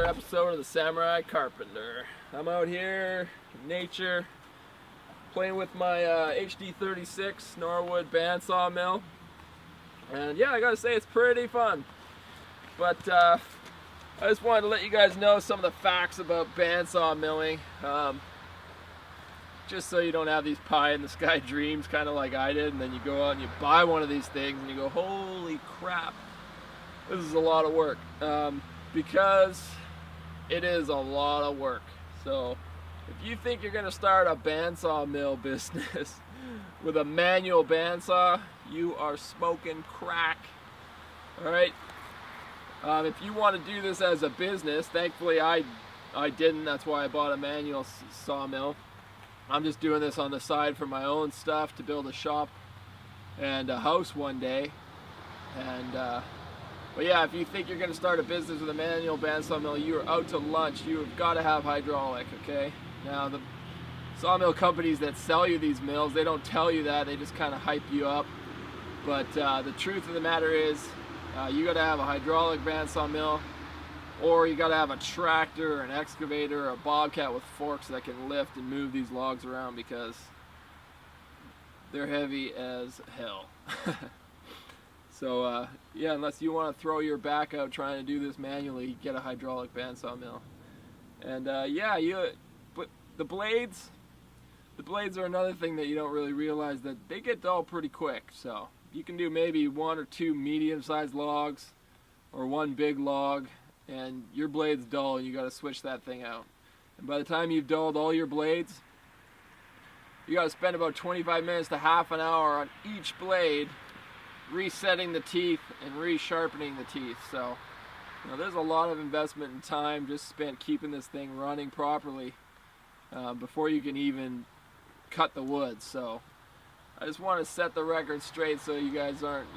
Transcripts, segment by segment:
another episode of the Samurai Carpenter. I'm out here in nature playing with my HD36 Norwood bandsaw mill, and yeah, I gotta say it's pretty fun. But I just wanted to let you guys know some of the facts about bandsaw milling, just so you don't have these pie-in-the-sky dreams kind of like I did, and then you go out and you buy one of these things and you go, holy crap, this is a lot of work. Because it is a lot of work. So if you think you're going to start a bandsaw mill business with a manual bandsaw, you are smoking crack. Alright? If you want to do this as a business, thankfully I didn't, that's why I bought a manual sawmill. I'm just doing this on the side for my own stuff to build a shop and a house one day. And but yeah, if you think you're going to start a business with a manual bandsaw mill, you are out to lunch. You have got to have hydraulic, okay? Now, the sawmill companies that sell you these mills, they don't tell you that. They just kind of hype you up. But the truth of the matter is, you got to have a hydraulic bandsaw mill, or you got to have a tractor, or an excavator, or a bobcat with forks that can lift and move these logs around, because they're heavy as hell. So yeah, unless you want to throw your back out trying to do this manually, get a hydraulic bandsaw mill. And yeah, but the blades are another thing that you don't really realize, that they get dull pretty quick. So you can do maybe one or two medium-sized logs or one big log, and your blade's dull, and you got to switch that thing out. And by the time you've dulled all your blades, you got to spend about 25 minutes to half an hour on each blade, resetting the teeth and resharpening the teeth. So there's a lot of investment and time just spent keeping this thing running properly before you can even cut the wood. So I just want to set the record straight so you guys aren't,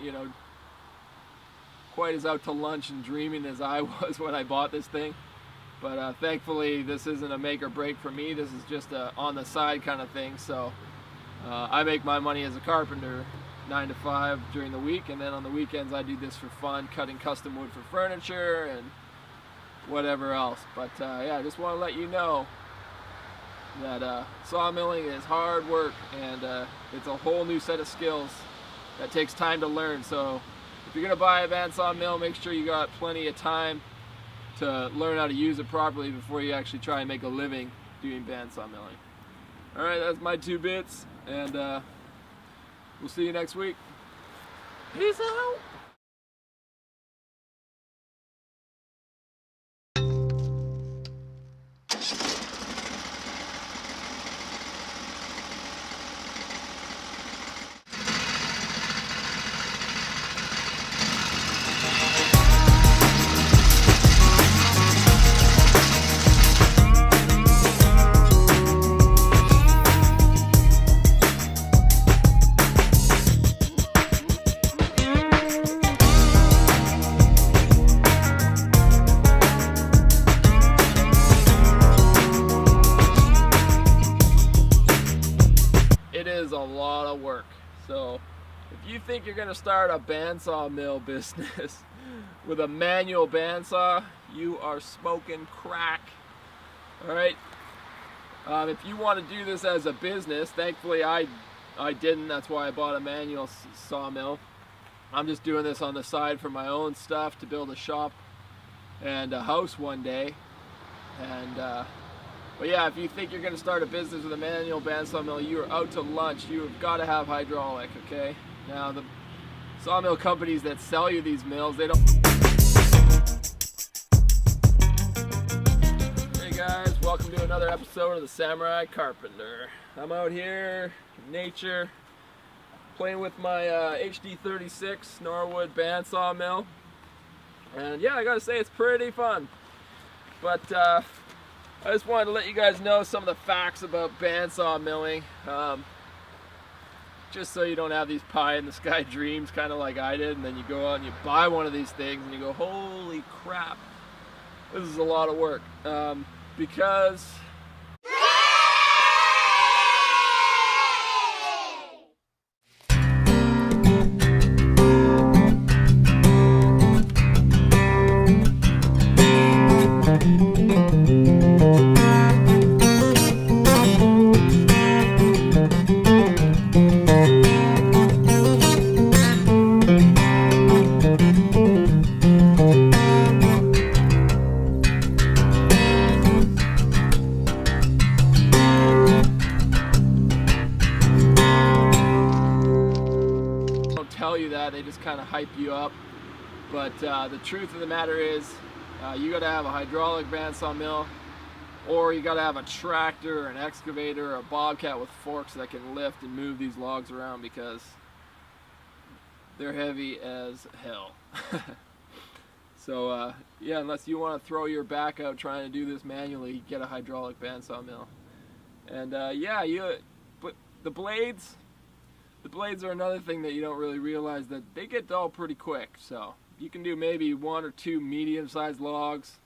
quite as out to lunch and dreaming as I was when I bought this thing. But thankfully this isn't a make or break for me. This is just a on the side kind of thing. So I make my money as a carpenter 9 to 5 during the week, and then on the weekends I do this for fun, cutting custom wood for furniture and whatever else. But yeah, I just want to let you know that sawmilling is hard work, and it's a whole new set of skills that takes time to learn. So if you're going to buy a bandsaw mill, make sure you got plenty of time to learn how to use it properly before you actually try and make a living doing bandsaw milling. Alright, that's my 2 bits, and we'll see you next week. Peace out. It is a lot of work. So if you think you're going to start a bandsaw mill business with a manual bandsaw, you are smoking crack. Alright? If you want to do this as a business, thankfully I didn't, that's why I bought a manual sawmill. I'm just doing this on the side for my own stuff to build a shop and a house one day. And but yeah, if you think you're going to start a business with a manual bandsaw mill, you are out to lunch. You have got to have hydraulic, okay? Now, the sawmill companies that sell you these mills, they don't... Hey guys, welcome to another episode of the Samurai Carpenter. I'm out here in nature playing with my HD36 Norwood bandsaw mill. And yeah, I gotta say it's pretty fun. But I just wanted to let you guys know some of the facts about bandsaw milling, just so you don't have these pie-in-the-sky dreams kind of like I did, and then you go out and you buy one of these things and you go, holy crap, this is a lot of work. Because kind of hype you up. But the truth of the matter is, you got to have a hydraulic bandsaw mill, or you got to have a tractor, an excavator, or a bobcat with forks that can lift and move these logs around, because they're heavy as hell. So yeah, unless you want to throw your back out trying to do this manually, get a hydraulic bandsaw mill. And yeah, but the blades are another thing that you don't really realize, that they get dull pretty quick. So you can do maybe 1 or 2 medium-sized logs,